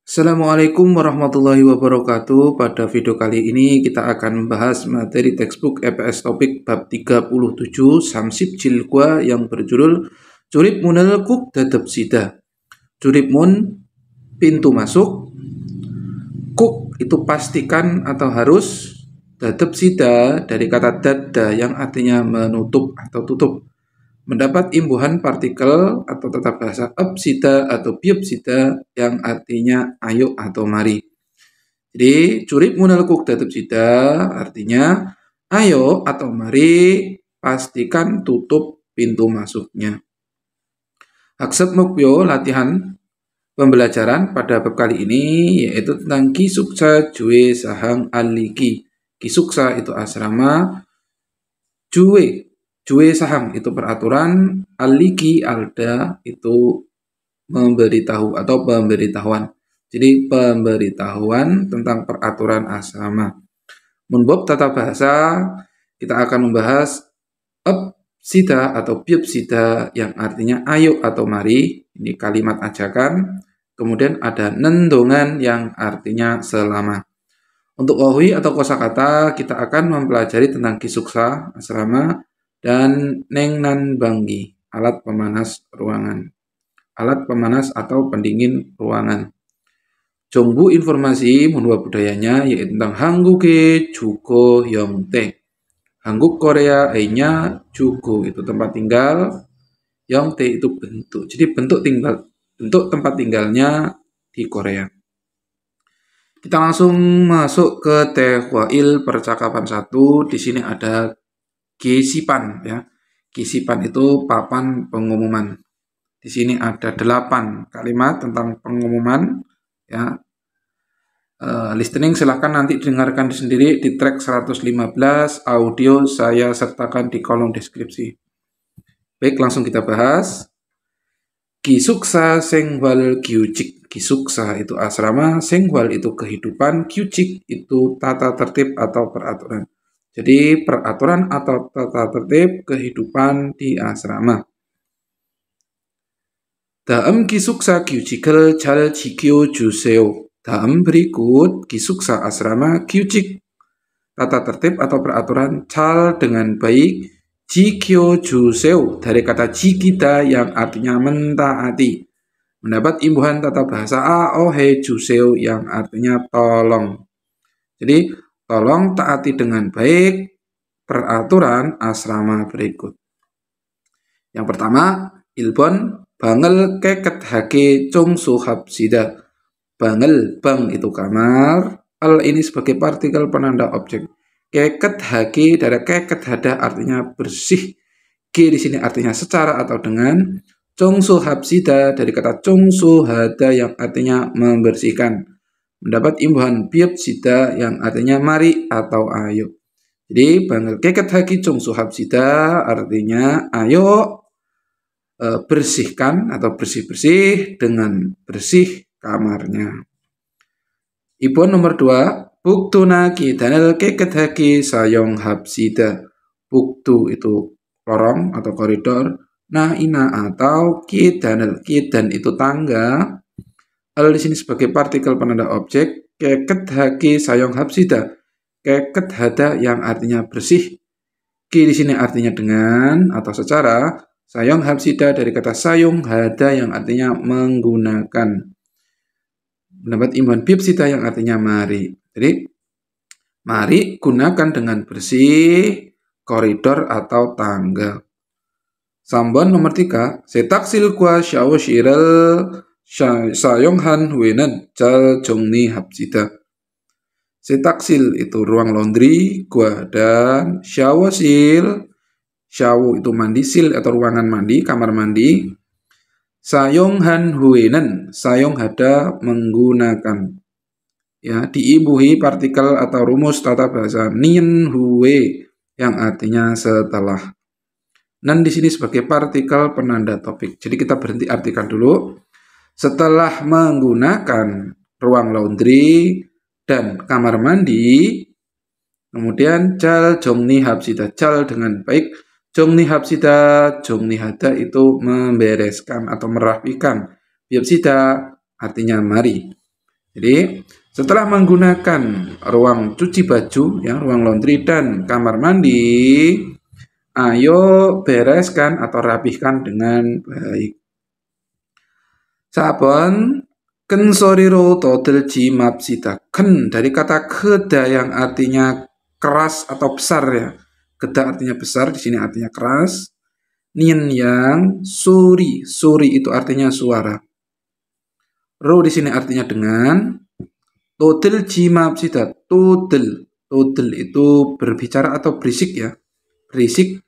Assalamualaikum warahmatullahi wabarakatuh. Pada video kali ini kita akan membahas materi textbook EPS topik bab 37 Samsip Jilgwa yang berjudul Curip Munel Kuk Dadep Sida. Curip mun pintu masuk, kuk itu pastikan atau harus, dadep sida dari kata dada yang artinya menutup atau tutup. Mendapat imbuhan partikel atau tata bahasa epsida atau biopsida yang artinya ayo atau mari. Jadi curip munal kuk dadep sida artinya ayo atau mari pastikan tutup pintu masuknya. Aksep mukyo latihan pembelajaran pada bab kali ini yaitu tentang Kisuksa Jue Sahang Aliki. Kisuksa itu asrama, Jue Sahang itu peraturan, Aliki Alda itu memberitahu atau pemberitahuan. Jadi pemberitahuan tentang peraturan asrama. Menbab tata bahasa kita akan membahas epsida atau biopsida yang artinya ayo atau mari. Ini kalimat ajakan. Kemudian ada nendongan yang artinya selama. Untuk wahui atau kosakata kita akan mempelajari tentang kisuksa asrama dan nengnan banggi, alat pemanas ruangan. Alat pemanas atau pendingin ruangan. Jongbu informasi menua budayanya yaitu tentang Hangguke Jugo Yongte. Hangguk Korea nya Jugo itu tempat tinggal, Yongte itu bentuk. Jadi bentuk tempat tinggalnya di Korea. Kita langsung masuk ke tehwail percakapan 1. Di sini ada Gisipan ya. Gisipan itu papan pengumuman. Di sini ada 8 kalimat tentang pengumuman ya. Listening silahkan nanti dengarkan sendiri di track 115, audio saya sertakan di kolom deskripsi. Baik, langsung kita bahas. Kisuksa Sengwal Gyujik. Kisuksa itu asrama, Sengwal itu kehidupan, Gyujik itu tata tertib atau peraturan. Jadi peraturan atau tata tertib kehidupan di asrama. Dalam kisuksa Gyujikal Jal Jikyo Juseo. Dalam berikut kisuksa asrama Gyujik. Tata tertib atau peraturan cal dengan baik. Jikyo Juseo dari kata jikita yang artinya mentaati. Mendapat imbuhan tata bahasa aohe Juseo yang artinya tolong. Jadi tolong taati dengan baik peraturan asrama berikut. Yang pertama, Ilbon bangel keket hake cung suhab sida. Bangel, bang itu kamar. Al ini sebagai partikel penanda objek. Keket hake dari keket hada artinya bersih. G di sini artinya secara atau dengan. Cung suhab sida dari kata cung suhada yang artinya membersihkan. Mendapat imbuhan biopsida yang artinya mari atau ayo. Jadi bangel keket haki cung suhab sida artinya ayo bersihkan atau bersih-bersih dengan bersih kamarnya. Ibon nomor 2, buktuna kidanel keket haki sayong habsida. Buktu itu lorong atau koridor. Nah ina atau kidanel. Kidan itu tangga. Al di sini sebagai partikel penanda objek. Keket haki sayong habsida. Keket hada yang artinya bersih. Ki di sini artinya dengan atau secara. Sayong habsida dari kata sayong hada yang artinya menggunakan. Mendapat imbuhan biopsida yang artinya mari. Jadi mari gunakan dengan bersih koridor atau tangga. Sambon nomor 3, setaksil kwa xiao shirel sayonghan huenan jal jongni habsida. Setaksil itu ruang laundry, gua dan xiaosil. Xiao itu mandi, sil atau ruangan mandi, kamar mandi. Sayonghan huenan, sayong hada menggunakan. Ya, diimbuhi partikel atau rumus tata bahasa nien hue yang artinya setelah. Nan di sini sebagai partikel penanda topik. Jadi kita berhenti artikan dulu. Setelah menggunakan ruang laundry dan kamar mandi, kemudian jal jongni habsida, jal dengan baik, jongni habsida, jongni hada itu membereskan atau merapikan. Biopsida artinya mari. Jadi setelah menggunakan ruang cuci baju, ya, ruang laundry dan kamar mandi, ayo bereskan atau rapihkan dengan baik. Sabon kensoriro todel jimap sita. Ken dari kata keda yang artinya keras atau besar, ya. Keda artinya besar, di sini artinya keras. Nien yang suri, suri itu artinya suara. Ro di sini artinya dengan. Todel jimap sita. Todel, todel itu berbicara atau berisik, ya. Berisik.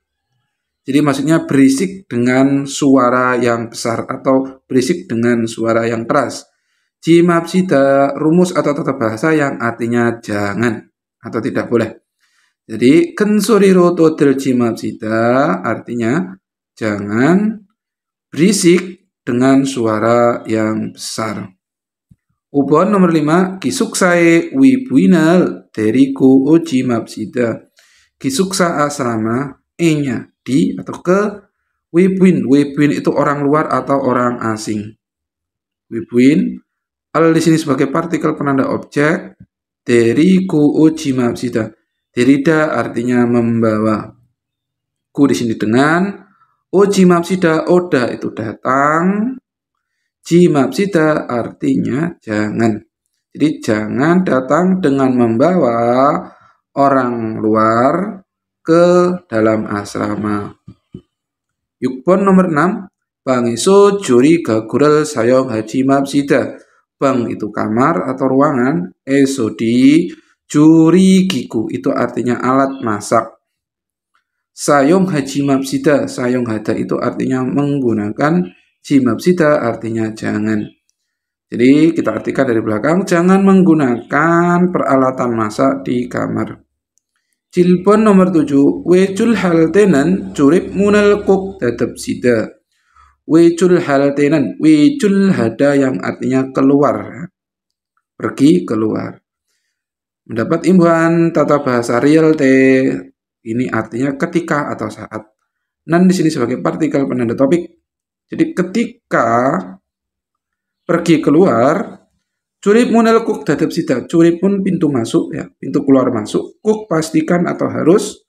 Jadi maksudnya berisik dengan suara yang besar atau berisik dengan suara yang keras. Jimapsida, rumus atau tata bahasa yang artinya jangan atau tidak boleh. Jadi kensuriro todel jimapsida artinya jangan berisik dengan suara yang besar. Ubon nomor 5, kisuksae wibuinal deriku o jimapsida. Kisuksa asrama, E-nya di atau ke, wibuin. Wibuin itu orang luar atau orang asing. Wibuin al di sini sebagai partikel penanda objek. Deriku uji mapsida. Derida artinya membawa. Ku di sini dengan. Uji mapsida, oda itu datang. Jimapsida artinya jangan. Jadi jangan datang dengan membawa orang luar ke dalam asrama. Yukpon nomor 6. Bangiso juri gagurel sayong haji mapsida. Bang itu kamar atau ruangan. Esodi juri giku itu artinya alat masak. Sayong haji mapsida. Sayong hada itu artinya menggunakan. Jimapsida artinya jangan. Jadi kita artikan dari belakang. Jangan menggunakan peralatan masak di kamar. Cilpon nomor 7. Wecul haltenan curip munal kuk dadap sida. Wecul haltenan. Wecul hada yang artinya keluar. Pergi keluar. Mendapat imbuhan tata bahasa real te. Ini artinya ketika atau saat. Nan di sini sebagai partikel penanda topik. Jadi ketika pergi keluar. Curip munal kuk dadap sida. Curip pun pintu masuk, ya, pintu keluar masuk. Kuk pastikan atau harus.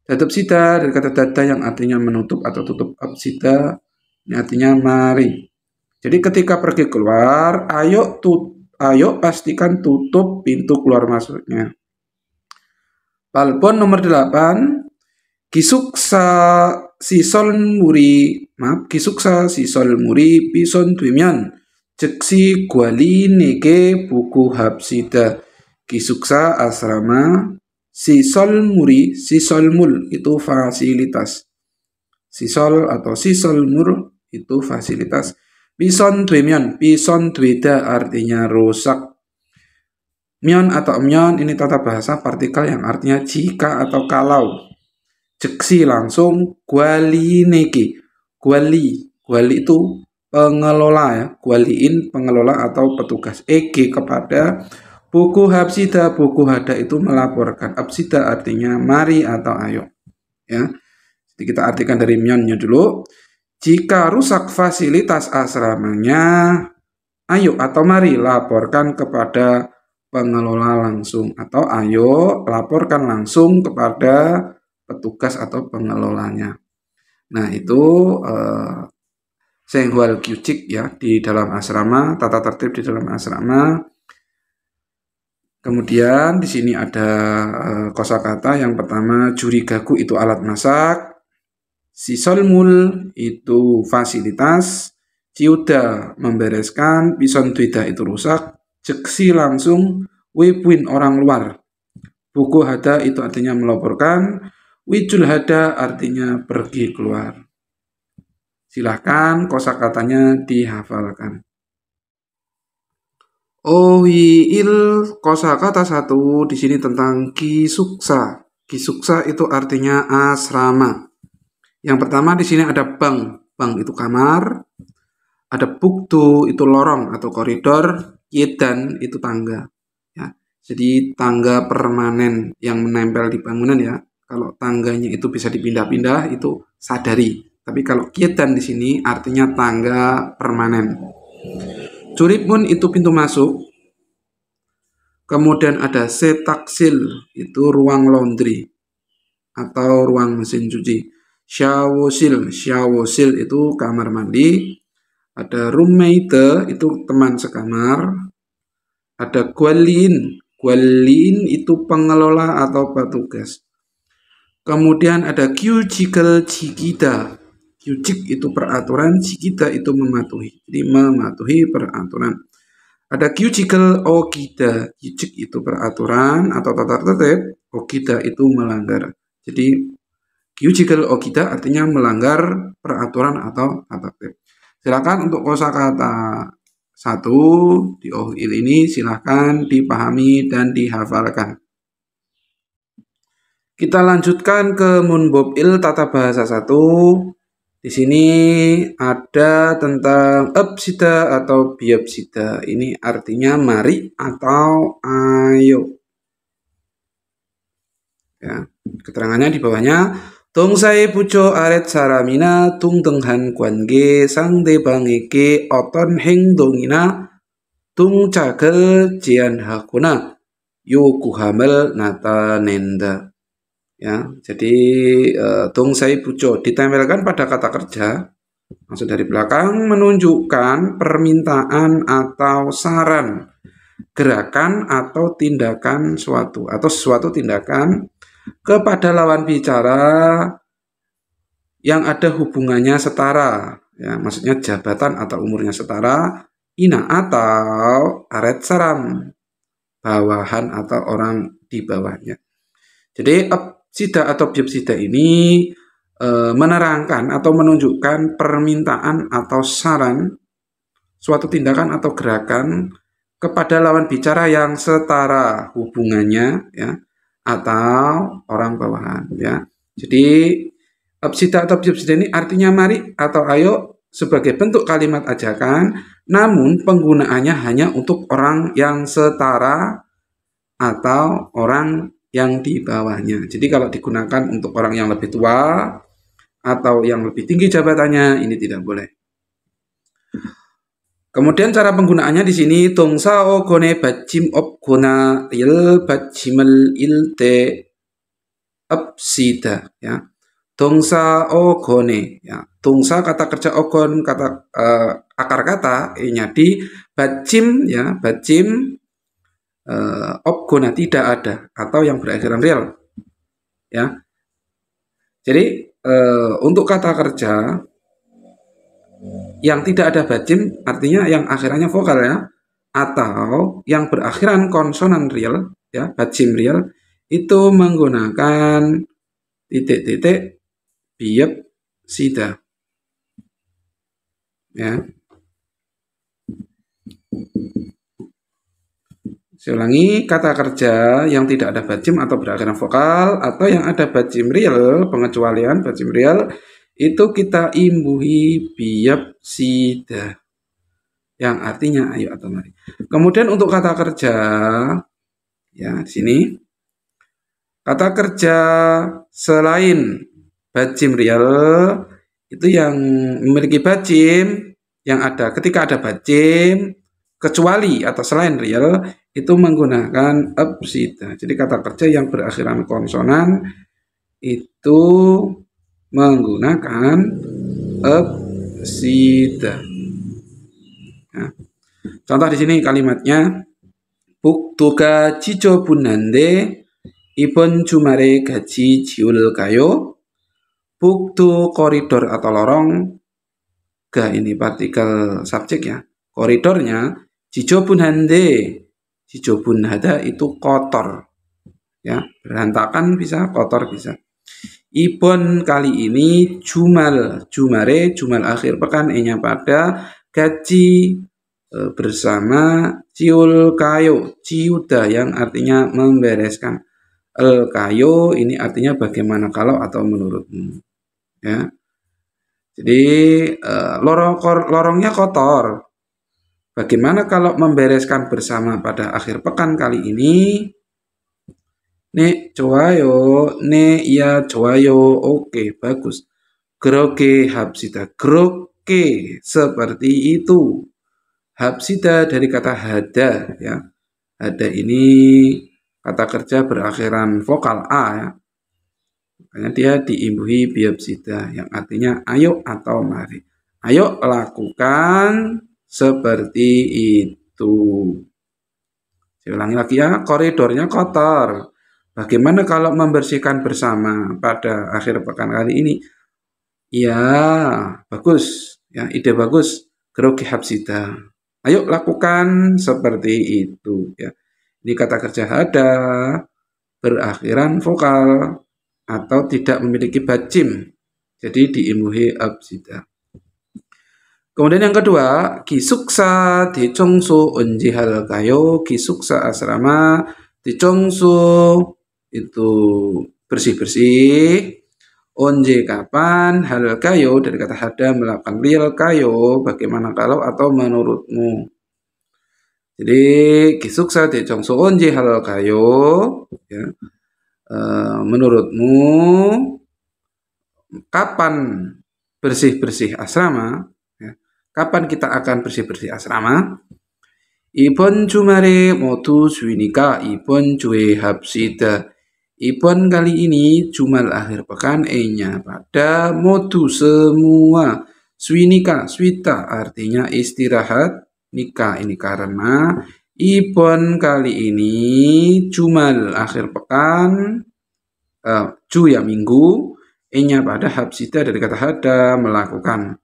Dadap sida dari kata dada yang artinya menutup atau tutup. Absida ini artinya mari. Jadi ketika pergi keluar, ayo pastikan tutup pintu keluar masuknya. Palpon nomor 8. Kisuksa sisol muri pison dwimyan. Jeksi gwali neke buku hapsida. Kisuksa asrama. Sisol mul itu fasilitas. Sisol atau sisol mur itu fasilitas. Pison dwimyan, pison dwida artinya rusak. Myon atau myon ini tata bahasa partikel yang artinya jika atau kalau. Jeksi langsung, gwali neke. Gwali itu pengelola, ya. Gwaliin pengelola atau petugas. Ege kepada. Buku hapsida, buku hada itu melaporkan. Hapsida artinya mari atau ayo. Ya. Jadi kita artikan dari myonnya dulu. Jika rusak fasilitas asramanya, ayo atau mari laporkan kepada pengelola langsung. Atau ayo laporkan langsung kepada petugas atau pengelolanya. Nah itu Senghwal Kyucik, ya, di dalam asrama, tata tertib di dalam asrama. Kemudian di sini ada kosakata yang pertama jurigaku itu alat masak, sisolmul itu fasilitas, ciuda membereskan, pison dwida itu rusak, jeksi langsung, wibuin orang luar, buku hada itu artinya melaporkan, wijul hada artinya pergi keluar. Silahkan kosakatanya dihafalkan. Il kosakata 1 di sini tentang kisuksa. Kisuksa itu artinya asrama. Yang pertama di sini ada bang. Bang itu kamar. Ada buktu itu lorong atau koridor. Yedan itu tangga. Ya. Jadi tangga permanen yang menempel di bangunan, ya. Kalau tangganya itu bisa dipindah-pindah itu sadari. Tapi kalau yedan di sini artinya tangga permanen. Curipun itu pintu masuk. Kemudian ada setaksil, itu ruang laundry atau ruang mesin cuci. Syawosil itu kamar mandi. Ada roommate, itu teman sekamar. Ada gwalin itu pengelola atau petugas. Kemudian ada kyujikal jikida. Kyujik itu peraturan, jikida itu mematuhi. Jadi mematuhi peraturan. Ada kyujikal okida. Kyujik itu peraturan atau tata tertib. Okida itu melanggar. Jadi kyujikal okida artinya melanggar peraturan atau tata tertib. Silakan untuk kosakata 1 di OHIL ini silahkan dipahami dan dihafalkan. Kita lanjutkan ke Munbobil tata bahasa 1. Di sini ada tentang absida atau biabsida. Ini artinya mari atau ayo. Ya, keterangannya di bawahnya. 동사의 부초 아랫 사람이나 동등한 관계 상대방에게 어떤 행동이나 동작을 제안하거나 요구함을 나타낸다. Ya, jadi 동사의 부초 ditempelkan pada kata kerja, maksud dari belakang menunjukkan permintaan atau saran, gerakan atau tindakan suatu atau suatu tindakan kepada lawan bicara yang ada hubungannya setara, ya, maksudnya jabatan atau umurnya setara, ina atau aret saram, bawahan atau orang di bawahnya. Jadi absida atau biabsida ini menerangkan atau menunjukkan permintaan atau saran, suatu tindakan atau gerakan kepada lawan bicara yang setara hubungannya, ya, atau orang bawahan, ya. Jadi absida atau biabsida ini artinya mari atau ayo sebagai bentuk kalimat ajakan, namun penggunaannya hanya untuk orang yang setara atau orang yang di bawahnya. Jadi kalau digunakan untuk orang yang lebih tua atau yang lebih tinggi jabatannya, ini tidak boleh. Kemudian cara penggunaannya di sini 동사 어곤의 받침 없거나 일 받침을 일대 absida, ya. 동사 어곤의, ya. 동사 kata kerja 어곤 kata akar kata nya di 받침, ya, 받침 없거나 tidak ada atau yang berakhiran real, ya. Jadi untuk kata kerja yang tidak ada bajim artinya yang akhirannya vokal, ya, atau yang berakhiran konsonan real, ya, bajim real itu menggunakan titik-titik biabsida, ya. Saya ulangi, kata kerja yang tidak ada bajim atau berakhiran vokal atau yang ada bajim real, pengecualian bajim real itu kita imbuhi biabsida yang artinya ayo atau mari. Kemudian untuk kata kerja, ya, di sini kata kerja selain bajim real itu yang memiliki bajim yang ada ketika ada bajim kecuali atau selain real itu menggunakan absida. Jadi kata kerja yang berakhiran konsonan itu menggunakan absida. Nah, contoh di sini kalimatnya 북두가 지저분한데 이번 주말에 같이 지울까요? 북두 koridor atau lorong, ga ini partikel subjek, ya. Koridornya 지저분한데, 지저분하다 itu kotor, ya, berantakan bisa, kotor bisa. Ibon kali ini jumal, jumare, jumal akhir pekan, nya pada, gaji bersama, ciul kayo, ciuda yang artinya membereskan, el kayo ini artinya bagaimana kalau atau menurutmu, ya. Jadi lorongnya kotor, bagaimana kalau membereskan bersama pada akhir pekan kali ini? 네, 좋아요. 네, iya, 좋아요. Oke, bagus. 그렇게 합시다. 그렇게, seperti itu. 합시다 dari kata hada, ya. Hada ini kata kerja berakhiran vokal A ya. Makanya dia diimbuhi biopsida yang artinya ayo atau mari. Ayo lakukan seperti itu. Saya ulangi lagi ya, koridornya kotor. Bagaimana kalau membersihkan bersama pada akhir pekan kali ini? Ya, bagus. Ya, ide bagus. Grogi hapsida. Ayo lakukan seperti itu ya. Ini kata kerja hada berakhiran vokal atau tidak memiliki bacim. Jadi diimbuhi hapsida. Kemudian yang kedua, kisuksa di Chongsu unji halkayo, kisuksa asrama di Chongsu itu bersih-bersih. Onje kapan, halkayo dari kata hada melakukan real kayo, bagaimana kalau atau menurutmu. Jadi kisuksa di Chongsu onje halkayo, ya, menurutmu kapan bersih-bersih asrama? Kapan kita akan bersih-bersih asrama? 이번 주말에 모두 쉬니까 이번 주에 합시다. 이번 kali ini jumal akhir pekan E-nya pada modu semua. Swinika, swita artinya istirahat. Nika ini karena ibon kali ini jumal akhir pekan. Ju ya minggu. E-nya pada habsida dari kata hada melakukan.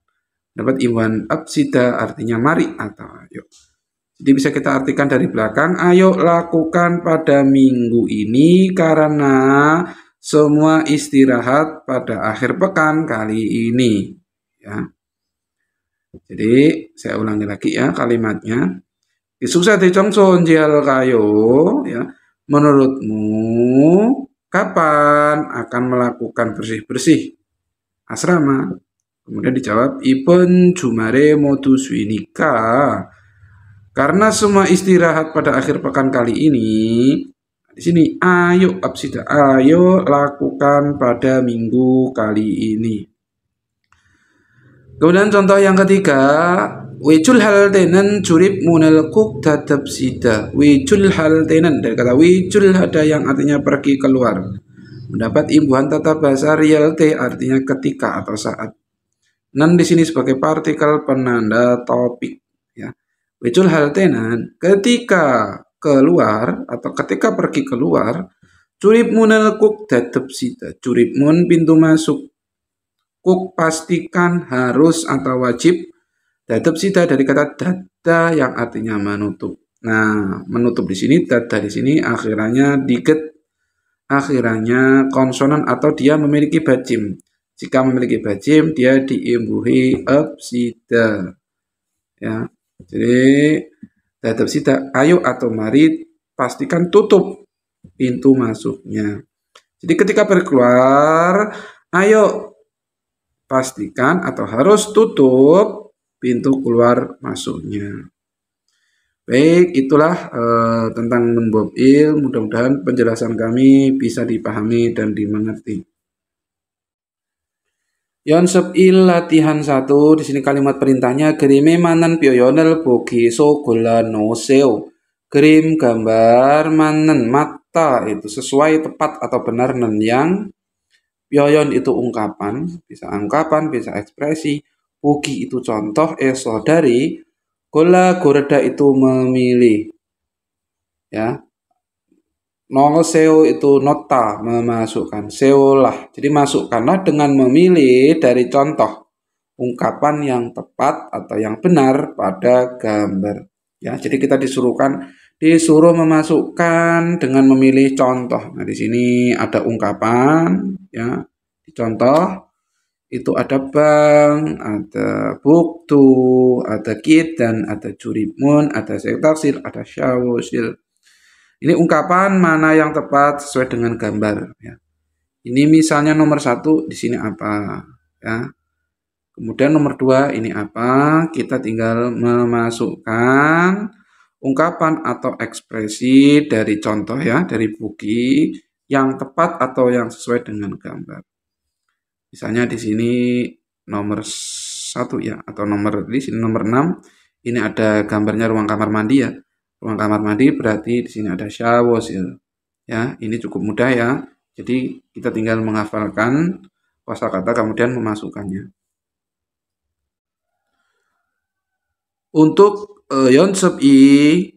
Dapat iwan absida artinya mari atau ayo. Jadi bisa kita artikan dari belakang, ayo lakukan pada minggu ini karena semua istirahat pada akhir pekan kali ini. Ya. Jadi saya ulangi lagi ya kalimatnya. Kisuksa di Chongson jial kayo, ya. Menurutmu kapan akan melakukan bersih-bersih asrama? Kemudian dijawab, iben jumare modus winika. Karena semua istirahat pada akhir pekan kali ini, di sini ayo absida, ayo lakukan pada minggu kali ini. Kemudian contoh yang ketiga, wijul hal tenen curip munel kuk dadab sida. Wijul hal tenen dari kata wijul ada yang artinya pergi keluar. Mendapat imbuhan tata bahasa real te artinya ketika atau saat. Nan di sini sebagai partikel penanda topik ya. Wicul hal tenan ketika keluar atau ketika pergi keluar, curip munel kuk dadep sida. Curip mun pintu masuk. Kuk pastikan harus atau wajib. Dadep sida dari kata dada yang artinya menutup. Nah, menutup di sini dada di sini akhirannya diget, akhirannya konsonan atau dia memiliki bacim. Jika memiliki bacim, dia diimbuhi absida. Ya. Jadi dadap sida, ayo atau mari pastikan tutup pintu masuknya. Jadi ketika berkeluar, ayo pastikan atau harus tutup pintu keluar masuknya. Baik, itulah tentang nun bob il. Mudah-mudahan penjelasan kami bisa dipahami dan dimengerti. Yonsep il latihan 1 di sini kalimat perintahnya gerime manen pyoyonel bogi so gola no seo. Gerim gambar manen mata itu sesuai tepat atau benar nen yang. Pyoyon itu ungkapan, bisa ekspresi. Bogi itu contoh, eso dari. Gola goreda itu memilih. Ya. No seo itu nota memasukkan, seo lah. Jadi masukkanlah dengan memilih dari contoh ungkapan yang tepat atau yang benar pada gambar. Ya, jadi kita disuruh memasukkan dengan memilih contoh. Nah, di sini ada ungkapan, ya. Di contoh itu ada bank, ada buktu, ada kit dan ada juribmun, ada sektasil, ada syawosil. Ini ungkapan mana yang tepat sesuai dengan gambar. Ya. Ini misalnya nomor 1 di sini apa, ya. Kemudian nomor 2 ini apa? Kita tinggal memasukkan ungkapan atau ekspresi dari contoh ya, dari buki yang tepat atau yang sesuai dengan gambar. Misalnya di sini nomor 1 ya, atau di sini nomor 6. Ini ada gambarnya ruang kamar mandi ya. ruang kamar mandi berarti di sini ada 샤워실. Ya, ini cukup mudah ya. Jadi kita tinggal menghafalkan kosakata kemudian memasukkannya. Untuk 연습 2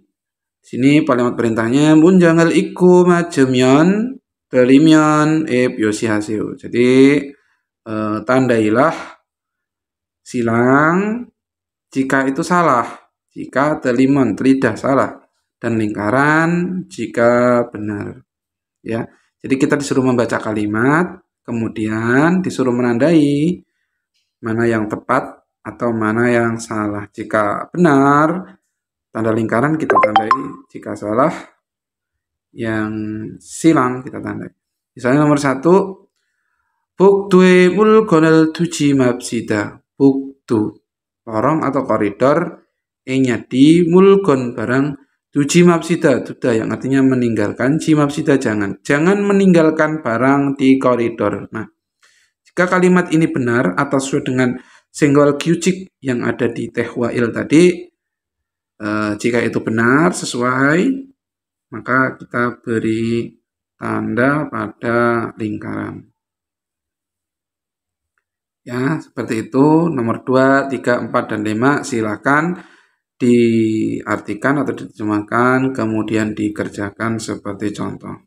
sini kalimat perintahnya 문장을 읽고 맞으면 들리면 표시하세요. Jadi tandailah silang jika itu salah, jika telimon tidak salah, dan lingkaran jika benar. Ya, jadi kita disuruh membaca kalimat, kemudian disuruh menandai mana yang tepat atau mana yang salah. Jika benar, tanda lingkaran kita tandai. Jika salah, yang silang kita tandai. Misalnya nomor 1, 북두에 물건을 두지 맙시다. 북두, lorong atau koridor, E-nya di, mulgon barang, duji mapsida, duda yang artinya meninggalkan, jimapsida jangan. Jangan meninggalkan barang di koridor. Nah, jika kalimat ini benar atau sesuai dengan senggol gyucik yang ada di tehwail tadi, jika itu benar, sesuai, maka kita beri tanda pada lingkaran. Ya, seperti itu. Nomor 2, 3, 4, dan 5 silakan diartikan atau diterjemahkan, kemudian dikerjakan seperti contoh.